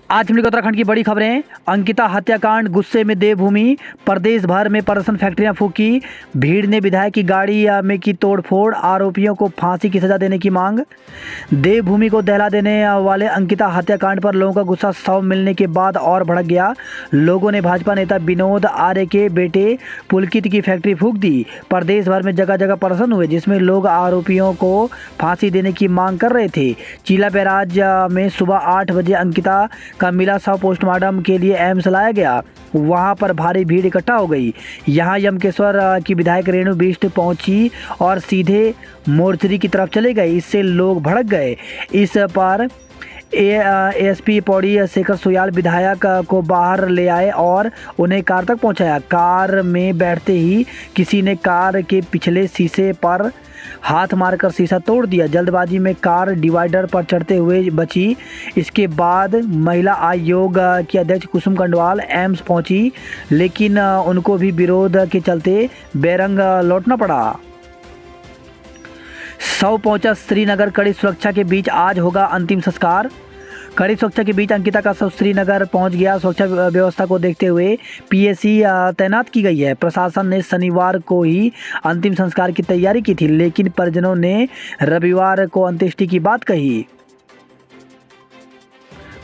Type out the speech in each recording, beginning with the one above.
आज हम लोग उत्तराखंड की बड़ी खबरें। अंकिता हत्याकांड, गुस्से में देवभूमि, प्रदेश भर में प्रदर्शन, फैक्ट्रियां फूकी, भीड़ ने विधायक की गाड़ी में की तोड़फोड़, आरोपियों को फांसी की सजा देने की मांग। देवभूमि को दहला देने वाले अंकिता हत्याकांड पर लोगों का गुस्सा सौ मिलने के बाद और भड़क गया। लोगों ने भाजपा नेता विनोद आर्य के बेटे पुलकित की फैक्ट्री फूंक दी। प्रदेश भर में जगह जगह प्रदर्शन हुए जिसमें लोग आरोपियों को फांसी देने की मांग कर रहे थे। चीला बैराज में सुबह 8 बजे अंकिता का मिला शव पोस्टमार्टम के लिए एम्स लाया गया। वहां पर भारी भीड़ इकट्ठा हो गई। यहां यमकेश्वर की विधायक रेणु बिष्ट पहुंची और सीधे मोर्चरी की तरफ चले गए। इससे लोग भड़क गए। इस पर एएसपी पौड़ी शेखर सुयाल विधायक को बाहर ले आए और उन्हें कार तक पहुंचाया। कार में बैठते ही किसी ने कार के पिछले शीशे पर हाथ मारकर शीशा तोड़ दिया। जल्दबाजी में कार डिवाइडर पर चढ़ते हुए बची। इसके बाद महिला आयोग की अध्यक्ष कुसुम कंडवाल एम्स पहुंची, लेकिन उनको भी विरोध के चलते बेरंग लौटना पड़ा। शव पहुंचा श्रीनगर। कड़ी सुरक्षा के बीच आज होगा अंतिम संस्कार। कड़ी सुरक्षा के बीच अंकिता का शव श्रीनगर पहुंच गया। सुरक्षा व्यवस्था को देखते हुए पीएसी तैनात की गई है। प्रशासन ने शनिवार को ही अंतिम संस्कार की तैयारी की थी, लेकिन परिजनों ने रविवार को अंत्येष्टि की बात कही।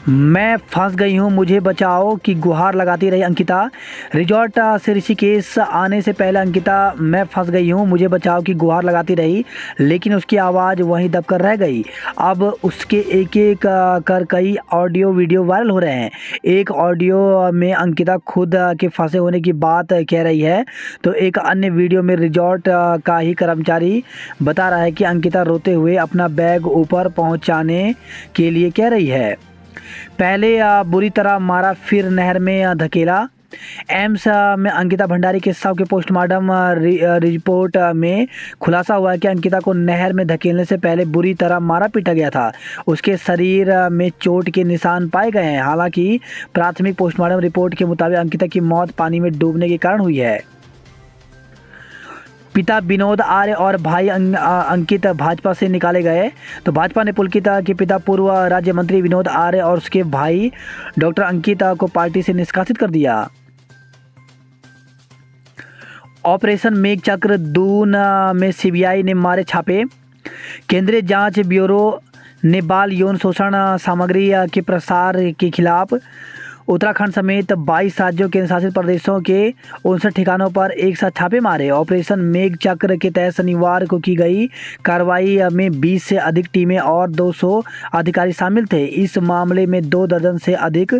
मैं फंस गई हूँ, मुझे बचाओ की गुहार लगाती रही अंकिता। रिजॉर्ट से ऋषिकेश आने से पहले अंकिता मैं फंस गई हूँ, मुझे बचाओ की गुहार लगाती रही, लेकिन उसकी आवाज़ वहीं दबकर रह गई। अब उसके एक एक कर कई ऑडियो वीडियो वायरल हो रहे हैं। एक ऑडियो में अंकिता खुद के फंसे होने की बात कह रही है, तो एक अन्य वीडियो में रिजॉर्ट का ही कर्मचारी बता रहा है कि अंकिता रोते हुए अपना बैग ऊपर पहुँचाने के लिए कह रही है। पहले बुरी तरह मारा, फिर नहर में धकेला। एम्स में अंकिता भंडारी के शव के पोस्टमार्टम रिपोर्ट में खुलासा हुआ है कि अंकिता को नहर में धकेलने से पहले बुरी तरह मारा पीटा गया था। उसके शरीर में चोट के निशान पाए गए हैं। हालांकि प्राथमिक पोस्टमार्टम रिपोर्ट के मुताबिक अंकिता की मौत पानी में डूबने के कारण हुई है। पिता विनोद आर्य और भाई अंकित भाजपा से निकाले गए। तो भाजपा ने पुलकित के पिता पूर्व राज्य मंत्री विनोद आर्य और उसके भाई डॉक्टर अंकित को पार्टी से निष्कासित कर दिया। ऑपरेशन मेघचक्र, दून में सीबीआई ने मारे छापे। केंद्रीय जांच ब्यूरो ने बाल यौन शोषण सामग्री के प्रसार के खिलाफ उत्तराखंड समेत 22 राज्यों के शासित प्रदेशों के 59 ठिकानों पर एक साथ छापे मारे। ऑपरेशन मेघचक्र के तहत शनिवार को की गई कार्रवाई में 20 से अधिक टीमें और 200 अधिकारी शामिल थे। इस मामले में 2 दर्जन से अधिक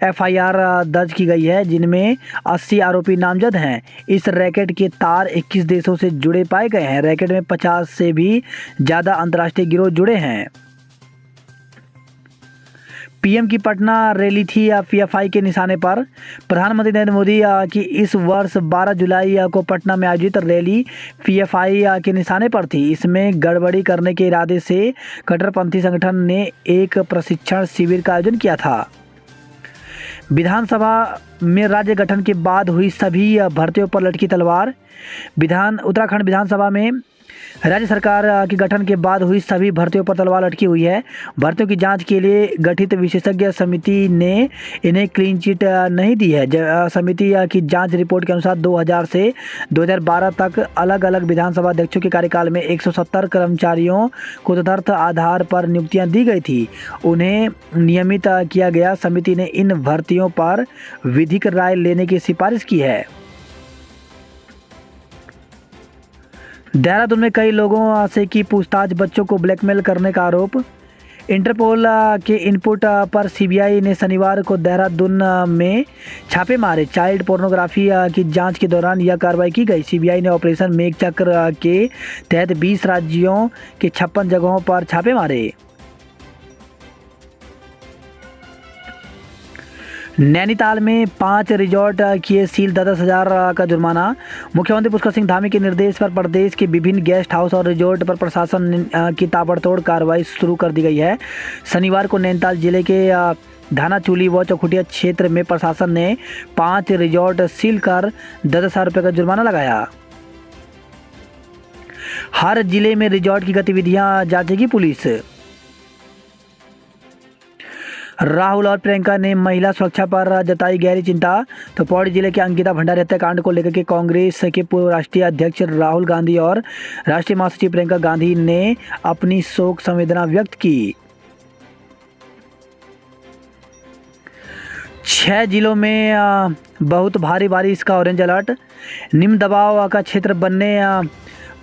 एफआईआर दर्ज की गई है, जिनमें 80 आरोपी नामजद हैं। इस रैकेट के तार 21 देशों से जुड़े पाए गए हैं। रैकेट में 50 से भी ज़्यादा अंतर्राष्ट्रीय गिरोह जुड़े हैं। पीएम की पटना रैली थी पीएफआई के निशाने पर। प्रधानमंत्री नरेंद्र मोदी की इस वर्ष 12 जुलाई को पटना में आयोजित रैली पीएफआई के निशाने पर थी। इसमें गड़बड़ी करने के इरादे से कट्टरपंथी संगठन ने एक प्रशिक्षण शिविर का आयोजन किया था। विधानसभा में राज्य गठन के बाद हुई सभी भर्तियों पर लटकी तलवार। उत्तराखंड विधानसभा में राज्य सरकार के गठन के बाद हुई सभी भर्तियों पर तलवार लटकी हुई है। भर्तियों की जांच के लिए गठित विशेषज्ञ समिति ने इन्हें क्लीन चिट नहीं दी है। समिति की जांच रिपोर्ट के अनुसार 2000 से 2012 तक अलग अलग विधानसभा अध्यक्षों के कार्यकाल में 170 कर्मचारियों को तदर्थ आधार पर नियुक्तियां दी गई थी, उन्हें नियमित किया गया। समिति ने इन भर्तियों पर विधिक राय लेने की सिफारिश की है। देहरादून में कई लोगों से की पूछताछ, बच्चों को ब्लैकमेल करने का आरोप। इंटरपोल के इनपुट पर सीबीआई ने शनिवार को देहरादून में छापे मारे। चाइल्ड पोर्नोग्राफी की जांच के दौरान यह कार्रवाई की गई। सीबीआई ने ऑपरेशन मेघचक्र के तहत 20 राज्यों के 56 जगहों पर छापे मारे। नैनीताल में 5 रिजॉर्ट किए सील, 10,000 का जुर्माना। मुख्यमंत्री पुष्कर सिंह धामी के निर्देश पर प्रदेश के विभिन्न गेस्ट हाउस और रिजॉर्ट पर प्रशासन की ताबड़तोड़ कार्रवाई शुरू कर दी गई है। शनिवार को नैनीताल जिले के धानाचूली व चौखुटिया क्षेत्र में प्रशासन ने 5 रिजॉर्ट सील कर 10,000 रुपये का जुर्माना लगाया। हर जिले में रिजॉर्ट की गतिविधियां जांचेगी पुलिस। राहुल और प्रियंका ने महिला सुरक्षा पर जताई गहरी चिंता। तो पौड़ी जिले के अंकिता भंडारी हत्याकांड को लेकर के कांग्रेस के पूर्व राष्ट्रीय अध्यक्ष राहुल गांधी और राष्ट्रीय महासचिव प्रियंका गांधी ने अपनी शोक संवेदना व्यक्त की। 6 जिलों में बहुत भारी बारिश का ऑरेंज अलर्ट। निम्न दबाव का क्षेत्र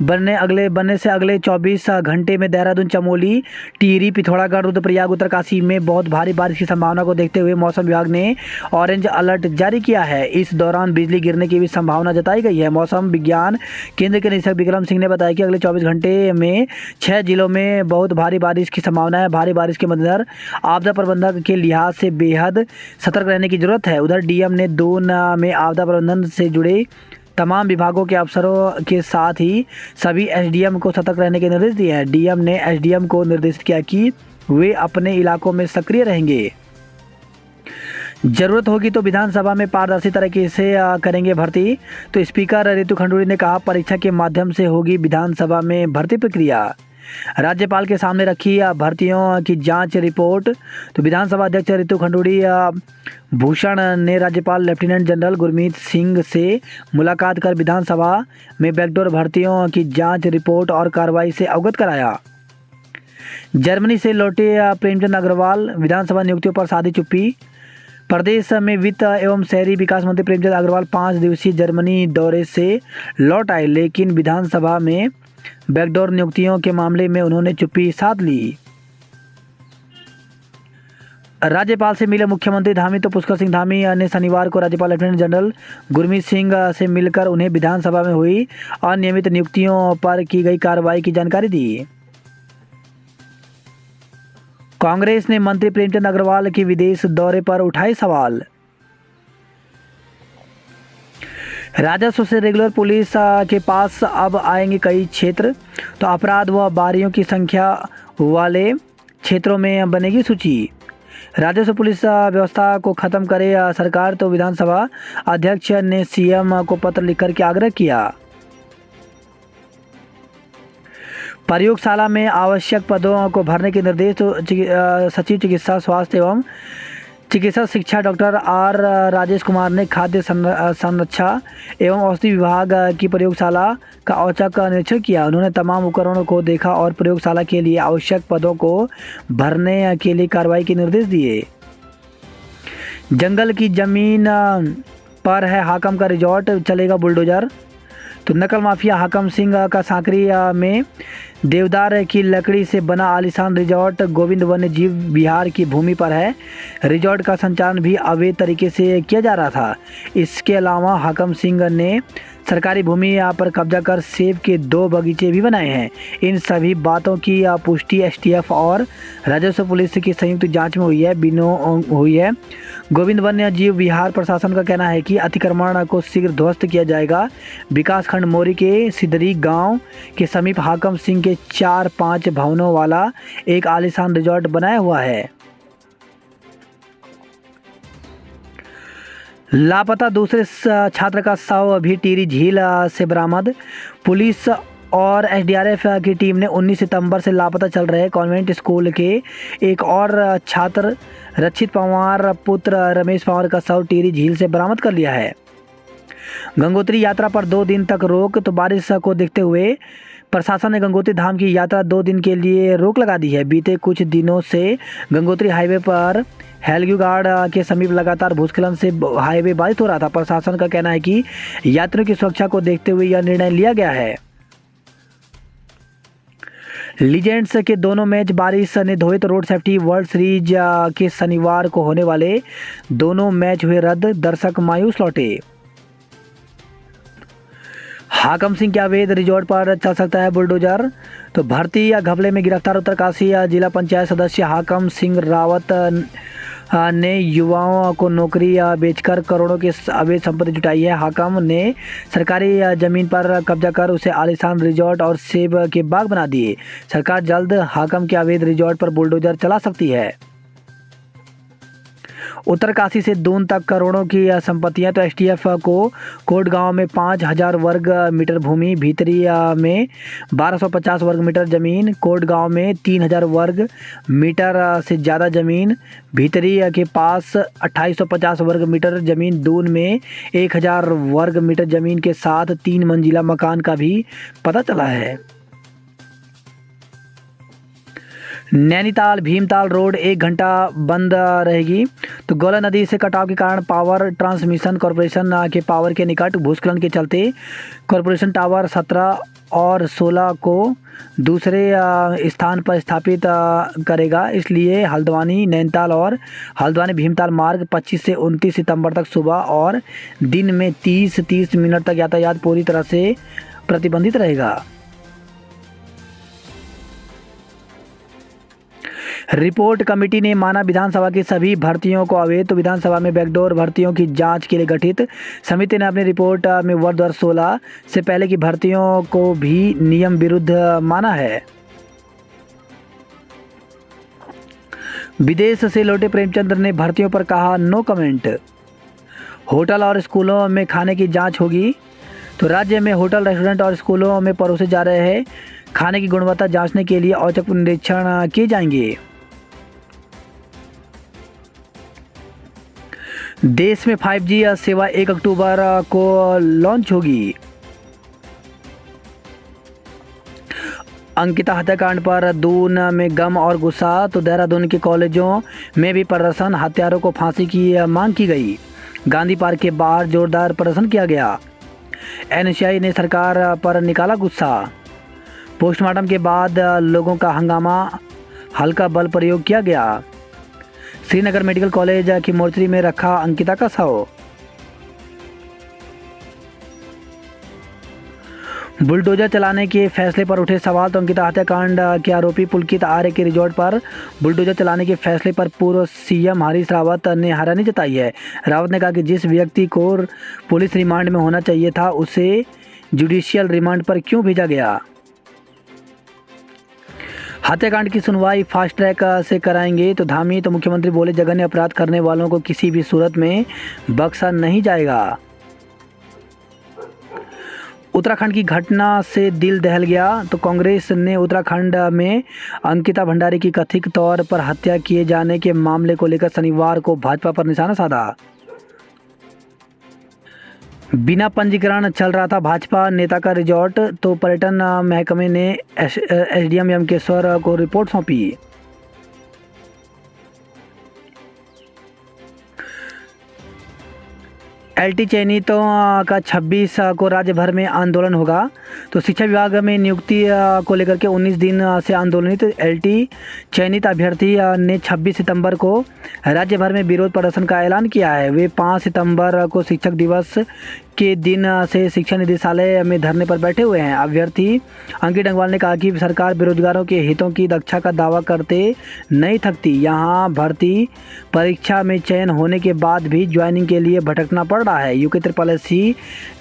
बनने से अगले 24 घंटे में देहरादून, चमोली, टिहरी, पिथौरागढ़, रुद्रप्रयाग, उत्तरकाशी में बहुत भारी बारिश की संभावना को देखते हुए मौसम विभाग ने ऑरेंज अलर्ट जारी किया है। इस दौरान बिजली गिरने की भी संभावना जताई गई है। मौसम विज्ञान केंद्र के निदेशक विक्रम सिंह ने बताया कि अगले 24 घंटे में 6 जिलों में बहुत भारी बारिश की संभावना है। भारी बारिश के मद्देनजर आपदा प्रबंधन के लिहाज से बेहद सतर्क रहने की जरूरत है। उधर डीएम ने दून में आपदा प्रबंधन से जुड़े तमाम विभागों के अफसरों के साथ ही सभी एसडीएम को सतर्क रहने के निर्देश दिए हैं। डीएम ने एसडीएम को निर्देशित किया कि वे अपने इलाकों में सक्रिय रहेंगे। जरूरत होगी तो विधानसभा में पारदर्शी तरीके से करेंगे भर्ती। तो स्पीकर रितु खंडूड़ी ने कहा, परीक्षा के माध्यम से होगी विधानसभा में भर्ती प्रक्रिया। राज्यपाल के सामने रखी भर्तियों की जांच रिपोर्ट। तो विधानसभा अध्यक्ष रितु खंडूड़ी भूषण ने राज्यपाल लेफ्टिनेंट जनरल गुरमीत सिंह से मुलाकात कर विधानसभा में बैकडोर भर्तियों की जांच रिपोर्ट और कार्रवाई से अवगत कराया। जर्मनी से लौटे प्रेमचंद अग्रवाल, विधानसभा नियुक्तियों पर साधी चुप्पी। प्रदेश में वित्त एवं शहरी विकास मंत्री प्रेमचंद अग्रवाल 5 दिवसीय जर्मनी दौरे से लौट आए, लेकिन विधानसभा में बैकडोर नियुक्तियों के मामले में उन्होंने चुप्पी साध ली। राज्यपाल से मिले मुख्यमंत्री धामी। तो पुष्कर सिंह धामी ने शनिवार को राज्यपाल लेफ्टिनेंट जनरल गुरमीत सिंह से मिलकर उन्हें विधानसभा में हुई अनियमित नियुक्तियों पर की गई कार्रवाई की जानकारी दी। कांग्रेस ने मंत्री प्रेमचंद अग्रवाल के विदेश दौरे पर उठाए सवाल। राजस्व से रेगुलर पुलिस के पास अब आएंगे कई क्षेत्र। तो अपराध व बारियों की संख्या वाले क्षेत्रों में बनेगी सूची। राजस्व पुलिस व्यवस्था को खत्म करे सरकार। तो विधानसभा अध्यक्ष ने सीएम को पत्र लिखकर के आग्रह किया। प्रयोगशाला में आवश्यक पदों को भरने के निर्देश। तो सचिव चिकित्सा स्वास्थ्य एवं चिकित्सा शिक्षा डॉक्टर आर राजेश कुमार ने खाद्य संरक्षा एवं औषधि विभाग की प्रयोगशाला का औचक निरीक्षण किया। उन्होंने तमाम उपकरणों को देखा और प्रयोगशाला के लिए आवश्यक पदों को भरने के लिए कार्रवाई के निर्देश दिए। जंगल की जमीन पर है हाकम का रिजॉर्ट, चलेगा बुलडोजर। तो नकल माफिया हाकम सिंह का सांकरी में देवदार की लकड़ी से बना आलीशान रिजॉर्ट गोविंद वन्य जीव विहार की भूमि पर है। रिजॉर्ट का संचालन भी अवैध तरीके से किया जा रहा था। इसके अलावा हाकम सिंह ने सरकारी भूमि पर कब्जा कर सेब के 2 बगीचे भी बनाए हैं। इन सभी बातों की पुष्टि एसटीएफ और राजस्व पुलिस की संयुक्त जांच में हुई है। गोविंद वन्य जीव विहार प्रशासन का कहना है कि अतिक्रमण को शीघ्र ध्वस्त किया जाएगा। विकासखंड मोरी के सिदरी गांव के समीप हाकम सिंह के 4-5 भवनों वाला एक आलीशान रिजॉर्ट बनाया हुआ है। लापता दूसरे छात्र का शव अभी टिहरी झील से बरामद। पुलिस और एसडीआरएफ की टीम ने 19 सितंबर से लापता चल रहे कॉन्वेंट स्कूल के एक और छात्र रक्षित पंवार पुत्र रमेश पंवार का शव टिहरी झील से बरामद कर लिया है। गंगोत्री यात्रा पर 2 दिन तक रोक। तो बारिश को देखते हुए प्रशासन ने गंगोत्री धाम की यात्रा 2 दिन के लिए रोक लगा दी है। बीते कुछ दिनों से गंगोत्री हाईवे पर हेलग्यूगाड़ के समीप लगातार भूस्खलन से हाईवे बाधित हो रहा था। प्रशासन का कहना है कि यात्रियों की सुरक्षा को देखते हुए यह निर्णय लिया गया है। लीजेंड्स के दोनों मैच बारिश ने धोए। तो रोड सेफ्टी वर्ल्ड सीरीज के शनिवार को होने वाले दोनों मैच हुए रद्द, दर्शक मायूस लौटे। हाकम सिंह के अवैध रिजॉर्ट पर चल सकता है बुलडोजर। तो भर्ती या घपले में गिरफ्तार उत्तरकाशी जिला पंचायत सदस्य हाकम सिंह रावत ने युवाओं को नौकरी बेचकर करोड़ों की अवैध संपत्ति जुटाई है। हाकम ने सरकारी जमीन पर कब्जा कर उसे आलीशान रिजॉर्ट और सेब के बाग बना दिए। सरकार जल्द हाकम के अवैध रिजॉर्ट पर बुलडोजर चला सकती है। उत्तरकाशी से दून तक करोड़ों की संपत्तियां। तो एसटीएफ को कोट गांव में 5,000 वर्ग मीटर भूमि, भीतरी में 1250 वर्ग मीटर ज़मीन, कोट गांव में 3,000 वर्ग मीटर से ज़्यादा ज़मीन, भीतरी के पास 2850 वर्ग मीटर ज़मीन, दून में 1,000 वर्ग मीटर ज़मीन के साथ 3 मंजिला मकान का भी पता चला है। नैनीताल भीमताल रोड 1 घंटा बंद रहेगी। तो गौला नदी से कटाव के कारण पावर ट्रांसमिशन कॉरपोरेशन के पावर के निकट भूस्खलन के चलते कॉरपोरेशन टावर 17 और 16 को दूसरे स्थान पर स्थापित करेगा। इसलिए हल्द्वानी नैनीताल और हल्द्वानी भीमताल मार्ग 25 से 29 सितंबर तक सुबह और दिन में 30 मिनट तक यातायात पूरी तरह से प्रतिबंधित रहेगा। रिपोर्ट कमेटी ने माना विधानसभा की सभी भर्तियों को अवैध। तो विधानसभा में बैकडोर भर्तियों की जांच के लिए गठित समिति ने अपनी रिपोर्ट में वर्ष 2016 से पहले की भर्तियों को भी नियम विरुद्ध माना है। विदेश से लौटे प्रेमचंद्र ने भर्तियों पर कहा नो कमेंट। होटल और स्कूलों में खाने की जांच होगी। तो राज्य में होटल, रेस्टोरेंट और स्कूलों में परोसे जा रहे हैं खाने की गुणवत्ता जांचने के लिए औचक निरीक्षण किए जाएंगे। देश में 5G सेवा 1 अक्टूबर को लॉन्च होगी। अंकिता हत्याकांड पर दून में गम और गुस्सा। तो देहरादून के कॉलेजों में भी प्रदर्शन, हत्यारों को फांसी की मांग की गई। गांधी पार्क के बाहर जोरदार प्रदर्शन किया गया। एनएसयूआई ने सरकार पर निकाला गुस्सा। पोस्टमार्टम के बाद लोगों का हंगामा, हल्का बल प्रयोग किया गया। श्रीनगर मेडिकल कॉलेज की मोर्चरी में रखा अंकिता का शव। बुलडोजर चलाने के फैसले पर उठे सवाल। तो अंकिता हत्याकांड के आरोपी पुलकित आर्य के रिजॉर्ट पर बुलडोजर चलाने के फैसले पर पूर्व सीएम हरीश रावत ने हैरानी जताई है। रावत ने कहा कि जिस व्यक्ति को पुलिस रिमांड में होना चाहिए था उसे जुडिशियल रिमांड पर क्यों भेजा गया। हत्याकांड की सुनवाई फास्ट ट्रैक से कराएंगे। तो धामी। तो मुख्यमंत्री बोले जघन्य अपराध करने वालों को किसी भी सूरत में बख्शा नहीं जाएगा। उत्तराखंड की घटना से दिल दहल गया। तो कांग्रेस ने उत्तराखंड में अंकिता भंडारी की कथित तौर पर हत्या किए जाने के मामले को लेकर शनिवार को भाजपा पर निशाना साधा। बिना पंजीकरण चल रहा था भाजपा नेता का रिजॉर्ट। तो पर्यटन महकमे ने एसडीएम यमकेश्वर को रिपोर्ट सौंपी। एलटी चयनित का 26 को राज्य भर में आंदोलन होगा। तो शिक्षा विभाग में नियुक्ति को लेकर के 19 दिन से आंदोलनित एलटी चयनित अभ्यर्थी ने 26 सितंबर को राज्य भर में विरोध प्रदर्शन का ऐलान किया है। वे 5 सितंबर को शिक्षक दिवस के दिन से शिक्षा निदेशालय में धरने पर बैठे हुए हैं। अभ्यर्थी अंकित डंगवाल ने कहा कि सरकार बेरोजगारों के हितों की रक्षा का दावा करते नहीं थकती। यहां भर्ती परीक्षा में चयन होने के बाद भी ज्वाइनिंग के लिए भटकना पड़ रहा है। यूके SSSC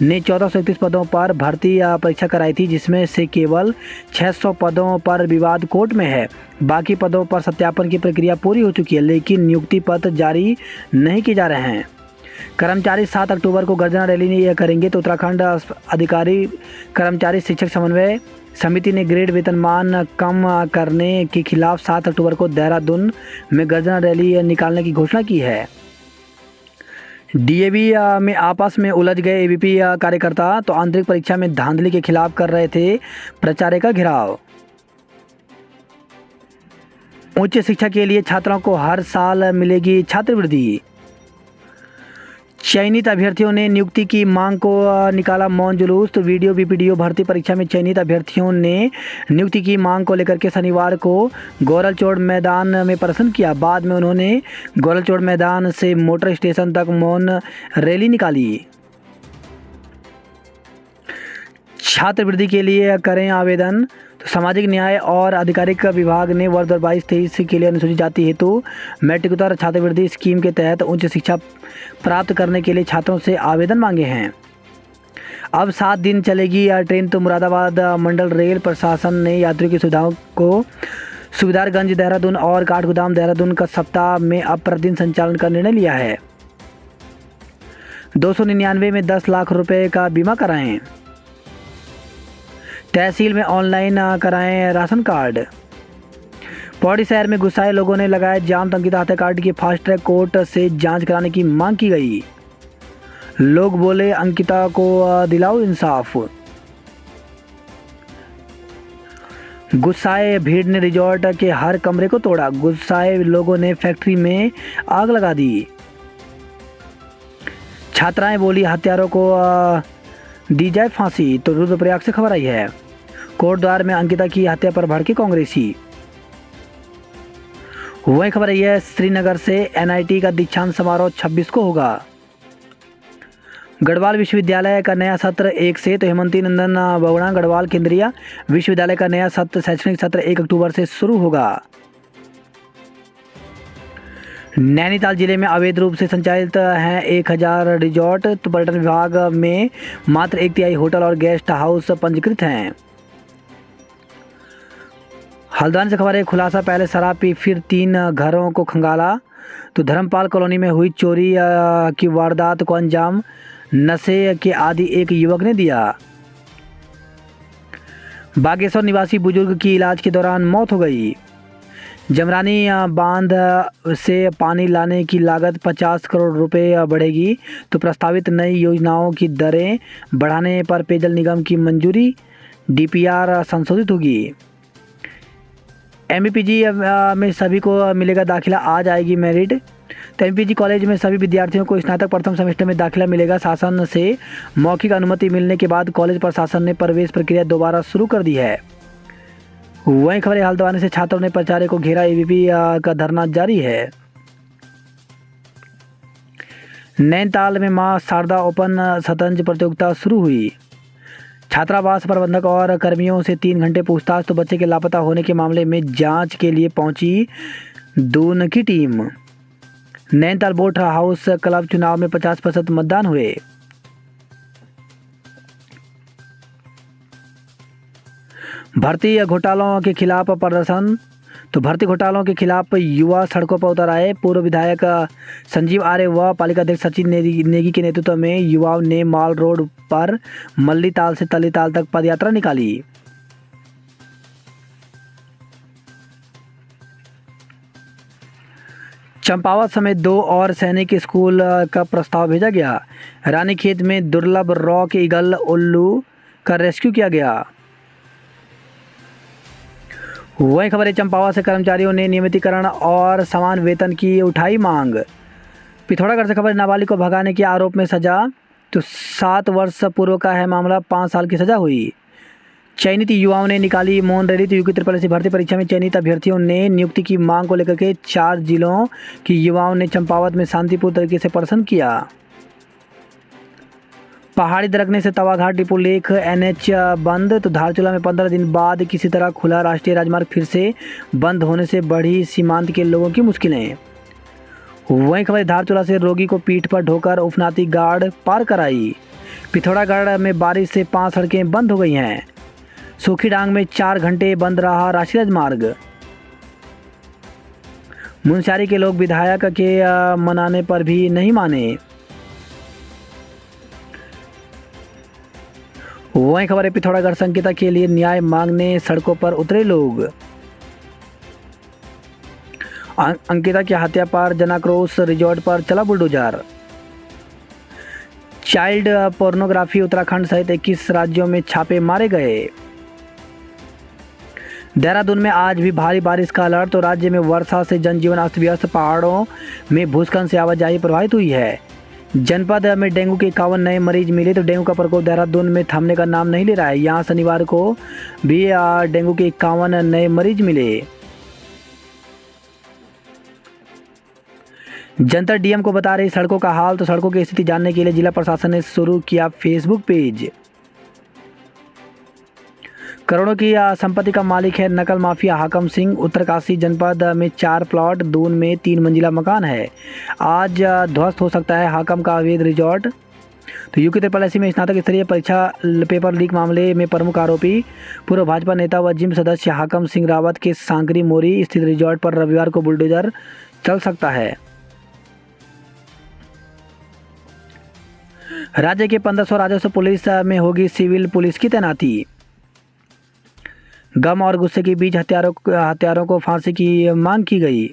ने 1431 पदों पर भर्ती परीक्षा कराई थी, जिसमें से केवल 600 पदों पर विवाद कोर्ट में है। बाकी पदों पर सत्यापन की प्रक्रिया पूरी हो चुकी है, लेकिन नियुक्ति पत्र जारी नहीं किए जा रहे हैं। कर्मचारी 7 अक्टूबर को गर्जना रैली नहीं करेंगे। तो उत्तराखंड अधिकारी कर्मचारी शिक्षक समन्वय समिति ने ग्रेड वेतनमान कम करने के खिलाफ 7 अक्टूबर को देहरादून में गर्जना रैली निकालने की घोषणा की है। डीएवी में आपस में उलझ गए एबीपी कार्यकर्ता। तो आंतरिक परीक्षा में धांधली के खिलाफ कर रहे थे प्राचार्य का घेराव। उच्च शिक्षा के लिए छात्रों को हर साल मिलेगी छात्रवृत्ति। चयनित अभ्यर्थियों ने नियुक्ति की मांग को निकाला मौन जुलूस। तो वीडियो बीपीडीओ भर्ती परीक्षा में चयनित अभ्यर्थियों ने नियुक्ति की मांग को लेकर के शनिवार को गोरलचोड़ मैदान में प्रदर्शन किया। बाद में उन्होंने गोरलचोड़ मैदान से मोटर स्टेशन तक मौन रैली निकाली। छात्रवृत्ति के लिए करें आवेदन। तो सामाजिक न्याय और आधिकारिक विभाग ने वर्ष 2022-23 के लिए अनुसूचित जाति हेतु मैट्रिकोत्तर छात्रवृत्ति स्कीम के तहत उच्च शिक्षा प्राप्त करने के लिए छात्रों से आवेदन मांगे हैं। अब 7 दिन चलेगी यह ट्रेन। तो मुरादाबाद मंडल रेल प्रशासन ने यात्रियों की सुविधाओं को सुबेदारगंज देहरादून और काठगोदाम देहरादून का सप्ताह में अब प्रतिदिन संचालन का निर्णय लिया है। 299 में 10 लाख रुपए का बीमा कराएं। तहसील में ऑनलाइन कराएं राशन कार्ड। पौड़ी शहर में गुस्साए लोगों ने लगाया जाम। अंकिता हत्याकांड की फास्ट ट्रैक कोर्ट से जांच कराने की मांग की गई। लोग बोले अंकिता को दिलाओ इंसाफ। गुस्साए भीड़ ने रिजॉर्ट के हर कमरे को तोड़ा। गुस्साए लोगों ने फैक्ट्री में आग लगा दी। छात्राएं बोली हत्यारों को दी जाए फांसी। तो रुद्रप्रयाग से खबर आई है। कोर्ट द्वार में अंकिता की हत्या पर भड़के कांग्रेसी। वही खबर आई है श्रीनगर से। एनआईटी का दीक्षांत समारोह 26 को होगा। गढ़वाल विश्वविद्यालय का नया सत्र 1 से। तो हेमंती नंदन बगुणा गढ़वाल केंद्रीय विश्वविद्यालय का नया सत्र शैक्षणिक सत्र 1 अक्टूबर से शुरू होगा। नैनीताल जिले में अवैध रूप से संचालित हैं 1000 रिजॉर्ट। तो पर्यटन विभाग में मात्र 1/3 होटल और गेस्ट हाउस पंजीकृत हैं। हल्द्वानी से खबर है खुलासा पहले शराब पी फिर 3 घरों को खंगाला। तो धर्मपाल कॉलोनी में हुई चोरी की वारदात को अंजाम नशे के आदि एक युवक ने दिया। बागेश्वर निवासी बुजुर्ग की इलाज के दौरान मौत हो गई। जमरानी बांध से पानी लाने की लागत 50 करोड़ रुपए बढ़ेगी। तो प्रस्तावित नई योजनाओं की दरें बढ़ाने पर पेयजल निगम की मंजूरी। डीपीआर संशोधित होगी। एमपीजी में सभी को मिलेगा दाखिला। आज आएगी मेरिट। तो एमपीजी कॉलेज में सभी विद्यार्थियों को स्नातक प्रथम सेमेस्टर में दाखिला मिलेगा। शासन से मौखिक अनुमति मिलने के बाद कॉलेज प्रशासन ने प्रवेश प्रक्रिया दोबारा शुरू कर दी है। वहीं खबर हल्द्वानी से छात्रों ने प्राचार्य को घेरा। एबीपी का धरना जारी है। नैनीताल में मां शारदा ओपन शतरंज प्रतियोगिता शुरू हुई। छात्रावास प्रबंधक और कर्मियों से 3 घंटे पूछताछ। तो बच्चे के लापता होने के मामले में जांच के लिए पहुंची दून की team. Nainital boat house club चुनाव में 50% मतदान हुए। भर्ती घोटालों के खिलाफ प्रदर्शन। तो भर्ती घोटालों के खिलाफ युवा सड़कों पर उतर आए। पूर्व विधायक संजीव आर्य व पालिका अध्यक्ष सचिन नेगी के नेतृत्व में युवाओं ने माल रोड पर मल्लीताल से तलीताल तक पदयात्रा निकाली। चंपावत समेत 2 और सैनिक स्कूल का प्रस्ताव भेजा गया। रानीखेत में दुर्लभ रॉक ईगल उल्लू का रेस्क्यू किया गया। वही खबर है चंपावत से कर्मचारियों ने नियमितीकरण और समान वेतन की उठाई मांग। पिथौरागढ़ से खबर नाबालिग को भगाने के आरोप में सजा। तो 7 वर्ष पूर्व का है मामला। 5 साल की सजा हुई। चयनित युवाओं ने निकाली मौन रैली। तो यूपी त्रिपल भर्ती परीक्षा में चयनित अभ्यर्थियों ने नियुक्ति की मांग को लेकर के 4 जिलों की युवाओं ने चंपावत में शांतिपूर्ण तरीके से प्रदर्शन किया। पहाड़ी दरकने से तवाघाट डिपो लेक एनएच बंद। तो धारचूला में 15 दिन बाद किसी तरह खुला राष्ट्रीय राजमार्ग फिर से बंद होने से बढ़ी सीमांत के लोगों की मुश्किलें। वहीं खबर धारचूला से रोगी को पीठ पर ढोकर उफनाती गार्ड पार कराई। पिथौरागढ़ में बारिश से 5 सड़कें बंद हो गई हैं। सूखी डांग में 4 घंटे बंद रहा राष्ट्रीय राजमार्ग। मुंशियारी के लोग विधायक के मनाने पर भी नहीं माने। वहीं खबर है पिथौरागढ़ से अंकिता के लिए न्याय मांगने सड़कों पर उतरे लोग। अंकिता की हत्या पर जनाक्रोश। रिजॉर्ट पर चला बुलडोजर। चाइल्ड पोर्नोग्राफी उत्तराखंड सहित 21 राज्यों में छापे मारे गए। देहरादून में आज भी भारी बारिश का अलर्ट। तो राज्य में वर्षा से जनजीवन अस्त व्यस्त। पहाड़ों में भूस्खलन से आवाजाही प्रभावित हुई है। जनपद में डेंगू के 51 नए मरीज मिले। तो डेंगू का प्रकोप देहरादून में थमने का नाम नहीं ले रहा है। यहाँ शनिवार को भी डेंगू के 51 नए मरीज मिले। जनता डीएम को बता रही सड़कों का हाल। तो सड़कों की स्थिति जानने के लिए जिला प्रशासन ने शुरू किया फेसबुक पेज। करोड़ों की संपत्ति का मालिक है नकल माफिया हाकम सिंह। उत्तरकाशी जनपद में 4 प्लॉट, दून में 3 मंजिला मकान है। आज ध्वस्त हो सकता है हाकम का अवैध रिजॉर्ट। तो यूके ट्रिपल एससी में स्नातक स्तरीय परीक्षा पेपर लीक मामले में प्रमुख आरोपी पूर्व भाजपा नेता व जिम सदस्य हाकम सिंह रावत के सांकरी मोरी स्थित रिजॉर्ट पर रविवार को बुलडोजर चल सकता है। राज्य के 1500 राजस्व पुलिस में होगी सिविल पुलिस की तैनाती। गम और गुस्से के बीच हत्यारों को फांसी की मांग की गई।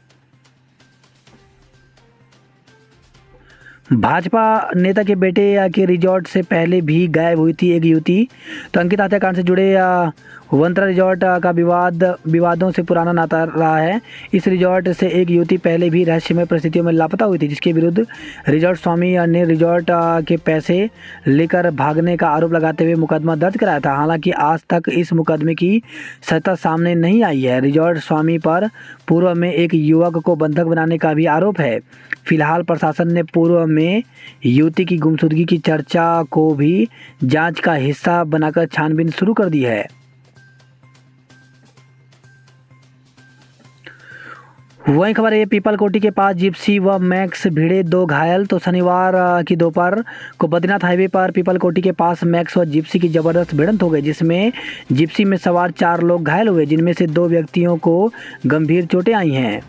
भाजपा नेता के बेटे के रिजॉर्ट से पहले भी गायब हुई थी एक युवती। तो अंकिता हत्याकांड से जुड़े वंत्रा रिजॉर्ट का विवादों से पुराना नाता रहा है। इस रिजॉर्ट से एक युवती पहले भी रहस्यमय परिस्थितियों में लापता हुई थी, जिसके विरुद्ध रिजॉर्ट स्वामी ने रिजॉर्ट के पैसे लेकर भागने का आरोप लगाते हुए मुकदमा दर्ज कराया था। हालांकि आज तक इस मुकदमे की सत्ता सामने नहीं आई है। रिजॉर्ट स्वामी पर पूर्व में एक युवक को बंधक बनाने का भी आरोप है। फिलहाल प्रशासन ने पूर्व में युवती की गुमशुदगी की चर्चा को भी जांच का हिस्सा बनाकर छानबीन शुरू कर दी है। वही खबर है, पीपल कोटी के पास जिप्सी व मैक्स भिड़े, 2 घायल। तो शनिवार की दोपहर को बद्रीनाथ हाईवे पर पीपल कोटी के पास मैक्स व जिप्सी की जबरदस्त भिड़ंत हो गई, जिसमें जिप्सी में सवार 4 लोग घायल हुए, जिनमें से 2 व्यक्तियों को गंभीर चोटें आई हैं।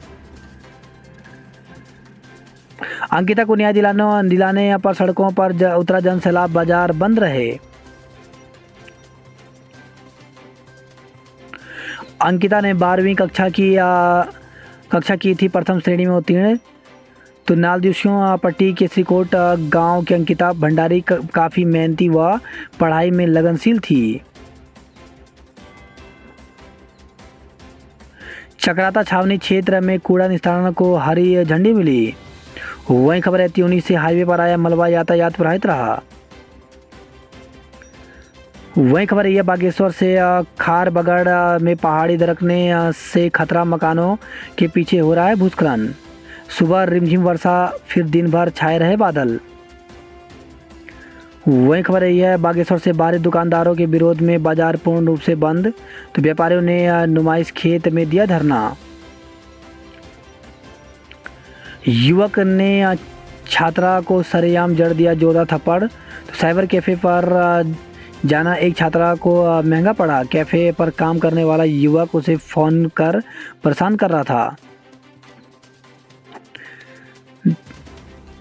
अंकिता को न्याय दिलाने पर सड़कों पर उतरा जन सैलाब, बाजार बंद रहे। अंकिता ने 12वीं कक्षा की थी, प्रथम श्रेणी में उत्तीर्ण। तो नालदियों पट्टी के श्रीकोट गांव की अंकिता भंडारी काफ़ी मेहनती व पढ़ाई में लगनशील थी। चक्राता छावनी क्षेत्र में कूड़ा निस्तारण को हरी झंडी मिली। वहीं खबर है, त्यूनी से हाईवे पर आया मलबा यातायात प्रभावित रहा। वहीं खबर यह बागेश्वर से खारबगड़ में पहाड़ी दरकने से खतरा, मकानों के पीछे हो रहा है भूस्खलन। सुबह रिमझिम वर्षा, फिर दिन भर छाए रहे बादल। वहीं खबर यह है, बागेश्वर से बाहरी दुकानदारों के विरोध में बाजार पूर्ण रूप से बंद। तो व्यापारियों ने नुमाइश खेत में दिया धरना। युवक ने छात्रा को सरेआम जड़ दिया जोरदार थप्पड़। तो साइबर कैफ़े पर जाना एक छात्रा को महंगा पड़ा। कैफ़े पर काम करने वाला युवक उसे फ़ोन कर परेशान कर रहा था।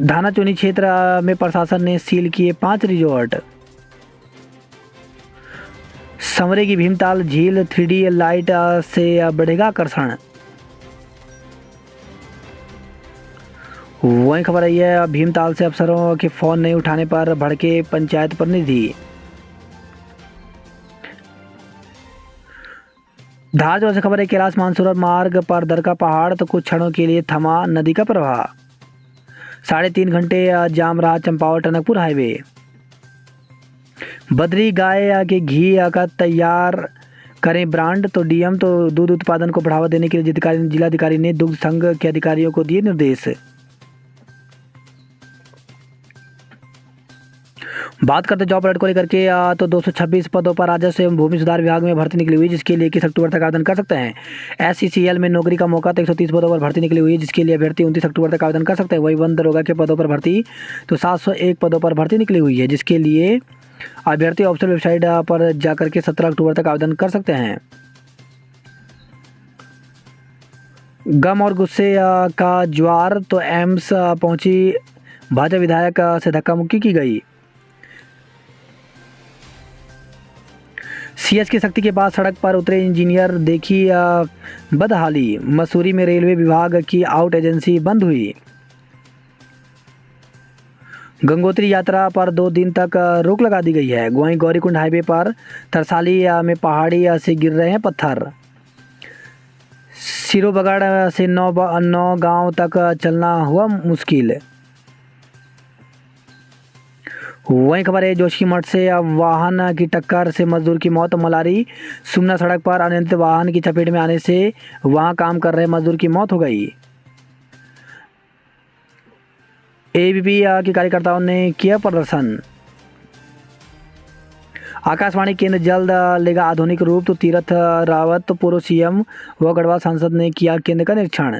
धानाचोनी क्षेत्र में प्रशासन ने सील किए 5 रिजॉर्ट। संवरे की भीमताल झील 3D लाइट से बढ़ेगा आकर्षण। वहीं खबर आई है, भीमताल से अफसरों के फ़ोन नहीं उठाने पर भड़के पंचायत प्रतिनिधि। धार से खबर है, कैलाश मानसरोवर मार्ग पर दरका पहाड़, तो कुछ क्षणों के लिए थमा नदी का प्रवाह। 3.5 घंटे जाम रहा चंपावत टनकपुर हाईवे। बद्री गाय के घी का तैयार करें ब्रांड। तो डीएम तो दूध उत्पादन को बढ़ावा देने के लिए जिलाधिकारी ने दुग्ध संघ के अधिकारियों को दिए निर्देश। बात करते जॉब अलर्ट को लेकर के, तो 226 पदों पर राजस्व एवं भूमि सुधार विभाग में भर्ती निकली हुई, जिसके लिए 21 अक्टूबर तक आवेदन कर सकते हैं। SCCL में नौकरी का मौका, तो 130 पदों पर भर्ती निकली हुई है, जिसके लिए अभ्यर्थी 29 अक्टूबर तक आवेदन कर सकते हैं। वही वन दरोगा के पदों पर भर्ती, तो 701 पदों पर भर्ती निकली हुई है, जिसके लिए अभ्यर्थी ऑफिशियल वेबसाइट पर जाकर के 17 अक्टूबर तक आवेदन कर सकते हैं। गम और गुस्से का ज्वार, तो एम्स पहुंची भाजपा विधायक से धक्का मुक्की की गई। CS की सख्ती के बाद सड़क पर उतरे इंजीनियर, देखी बदहाली। मसूरी में रेलवे विभाग की आउट एजेंसी बंद हुई। गंगोत्री यात्रा पर 2 दिन तक रोक लगा दी गई है। वहीं गौरीकुंड हाईवे पर तरसाली में पहाड़ी से गिर रहे हैं पत्थर। सिरोबगड़ से 9 गांव तक चलना हुआ मुश्किल। वहीं खबर है, जोशीमठ से वाहन की टक्कर से मजदूर की मौत। मलारी सुमना सड़क पर अनियंत्रित वाहन की चपेट में आने से वहां काम कर रहे मजदूर की मौत हो गई। ABP के कार्यकर्ताओं ने किया प्रदर्शन। आकाशवाणी केंद्र जल्द लेगा आधुनिक रूप, तो तीरथ रावत, पूर्व CM व गढ़वाल सांसद ने किया केंद्र का निरीक्षण।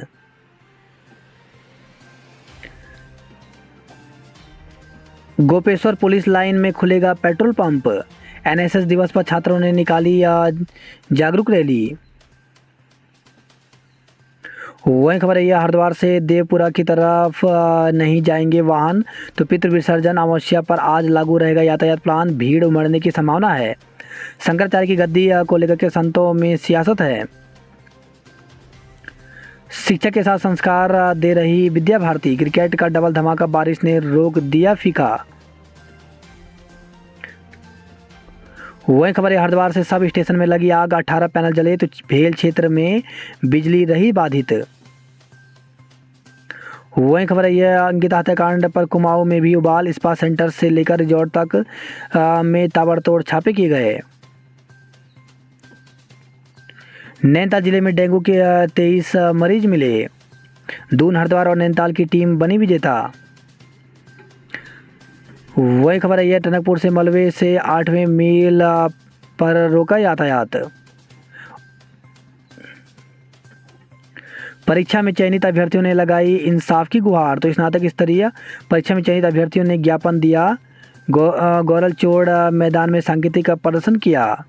गोपेश्वर पुलिस लाइन में खुलेगा पेट्रोल पंप। एनएसएस दिवस पर छात्रों ने निकाली जागरूक रैली। वही खबर है, हरिद्वार से देवपुरा की तरफ नहीं जाएंगे वाहन, तो पितृ विसर्जन अमावस्या पर आज लागू रहेगा यातायात प्लान, भीड़ उमड़ने की संभावना है। शंकराचार्य की गद्दी को लेकर के संतों में सियासत है। शिक्षक के साथ संस्कार दे रही विद्या भारती। क्रिकेट का डबल धमाका, बारिश ने रोक दिया फीका। वही खबर है, हरिद्वार से सब स्टेशन में लगी आग, 18 पैनल जले, तो भेल क्षेत्र में बिजली रही बाधित। वही खबर है, यह अंकिता हत्याकांड पर कुमाऊं में भी उबाल, स्पा सेंटर से लेकर रिजॉर्ट तक में ताबड़तोड़ छापे किए गए। नैनीताल जिले में डेंगू के 23 मरीज मिले। दून, हरिद्वार और नैनीताल की टीम बनी विजेता। वही खबर है, यह टनकपुर से मलबे से 8वें मील पर रोका यातायात। परीक्षा में चयनित अभ्यर्थियों ने लगाई इंसाफ की गुहार, तो स्नातक स्तरीय परीक्षा में चयनित अभ्यर्थियों ने ज्ञापन दिया। गौरल चोड़ मैदान में सांकेतिक प्रदर्शन किया।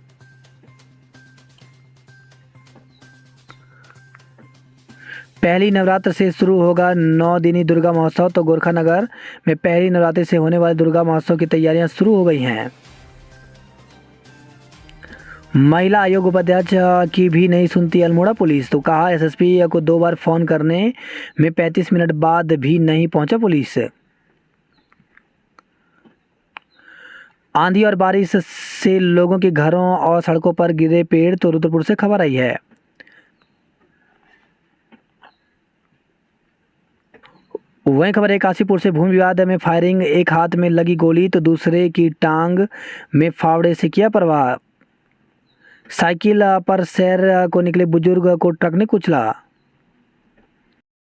पहली नवरात्र से शुरू होगा 9 दिनी दुर्गा महोत्सव, तो गोरखानगर में पहली नवरात्रि से होने वाले दुर्गा महोत्सव की तैयारियां शुरू हो गई हैं। महिला आयोग उपाध्यक्ष की भी नहीं सुनती अल्मोड़ा पुलिस, तो कहा एसएसपी को 2 बार फोन करने में 35 मिनट बाद भी नहीं पहुंचा पुलिस। आंधी और बारिश से लोगों के घरों और सड़कों पर गिरे पेड़, तो रुद्रपुर से खबर आई है। वहीं खबर है, काशीपुर से भूमि विवाद में फायरिंग, एक हाथ में लगी गोली तो दूसरे की टांग में फावड़े से किया प्रहार। साइकिल पर सैर को निकले बुजुर्ग को ट्रक ने कुचला।